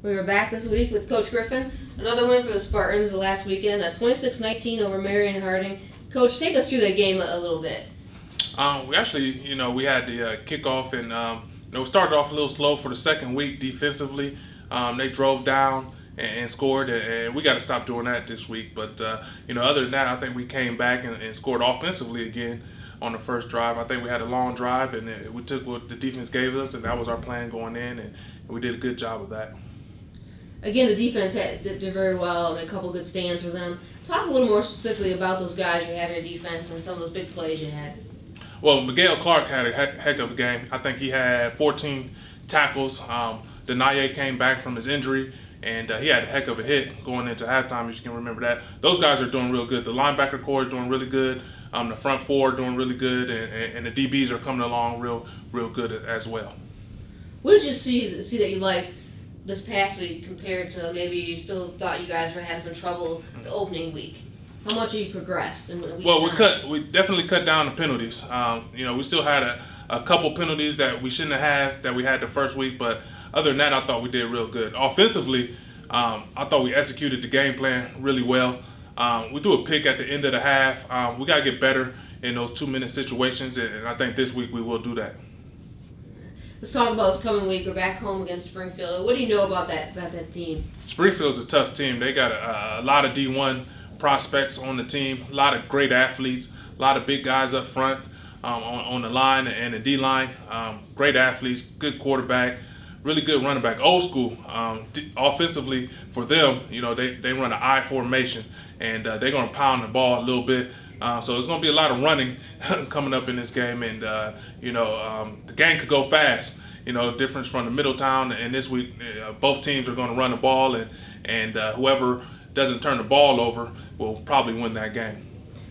We were back this week with Coach Griffin. Another win for the Spartans last weekend, a 26-19 over Marion Harding. Coach, take us through that game a little bit. We actually, we had the kickoff, and we started off a little slow for the second week defensively. They drove down and scored, and we got to stop doing that this week. But other than that, I think we came back and scored offensively again on the first drive. I think we had a long drive, and we took what the defense gave us, and that was our plan going in, and we did a good job of that. Again, the defense did very well, and a couple good stands for them. Talk a little more specifically about those guys you had in your defense and some of those big plays you had. Well, Miguel Clark had a heck of a game. I think he had 14 tackles. Denaye came back from his injury, and he had a heck of a hit going into halftime, as you can remember that. Those guys are doing real good. The linebacker core is doing really good. The front four are doing really good, and the DBs are coming along real good as well. What did you see that you liked this past week compared to maybe you still thought you guys were having some trouble the opening week? How much have you progressed in a week's time? We definitely cut down the penalties. We still had a couple penalties that we shouldn't have that we had the first week, but other than that, I thought we did real good. Offensively, I thought we executed the game plan really well. We threw a pick at the end of the half. We got to get better in those 2-minute situations, and I think this week we will do that. Let's talk about this coming week. We're back home against Springfield. What do you know about that team? Springfield's a tough team. They got a lot of D1 prospects on the team, a lot of great athletes, a lot of big guys up front on the line and the D line. Great athletes, good quarterback, really good running back. Old school. Offensively for them, they run an I formation, and they're going to pound the ball a little bit. So it's going to be a lot of running coming up in this game, and the game could go fast. Difference from the Middletown and this week, both teams are going to run the ball, and whoever doesn't turn the ball over will probably win that game.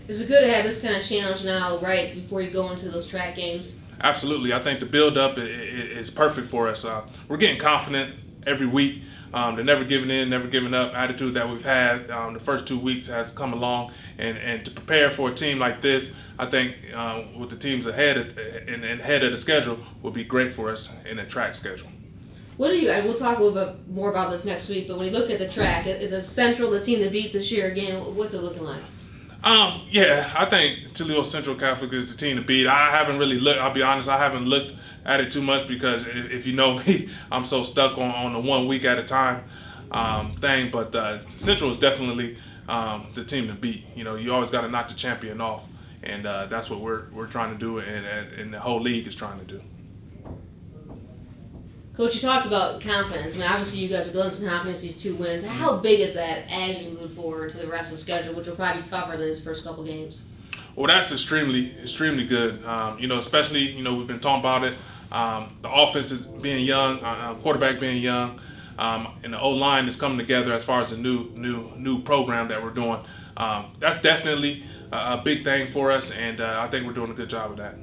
Is it good to have this kind of challenge now, right before you go into those track games? Absolutely. I think the build-up is perfect for us. We're getting confident every week. The never giving in, never giving up attitude that we've had the first 2 weeks has come along. And to prepare for a team like this, I think with the teams ahead of the schedule will be great for us in the track schedule. We'll talk a little bit more about this next week, but when you look at the track, is it Central the team to beat this year again? What's it looking like? I think Toledo Central Catholic is the team to beat. I haven't really looked, I'll be honest, I haven't looked at it too much because if you know me, I'm so stuck on the 1 week at a time thing, but Central is definitely the team to beat. You always got to knock the champion off, and that's what we're trying to do, and the whole league is trying to do. Coach, you talked about confidence. I mean, obviously you guys are building some confidence, these 2 wins. How big is that as you move forward to the rest of the schedule, which will probably be tougher than these first couple games? Well, that's extremely good. Especially, we've been talking about it. The offense is being young, quarterback being young, and the O-line is coming together as far as the new program that we're doing. That's definitely a big thing for us, and I think we're doing a good job of that.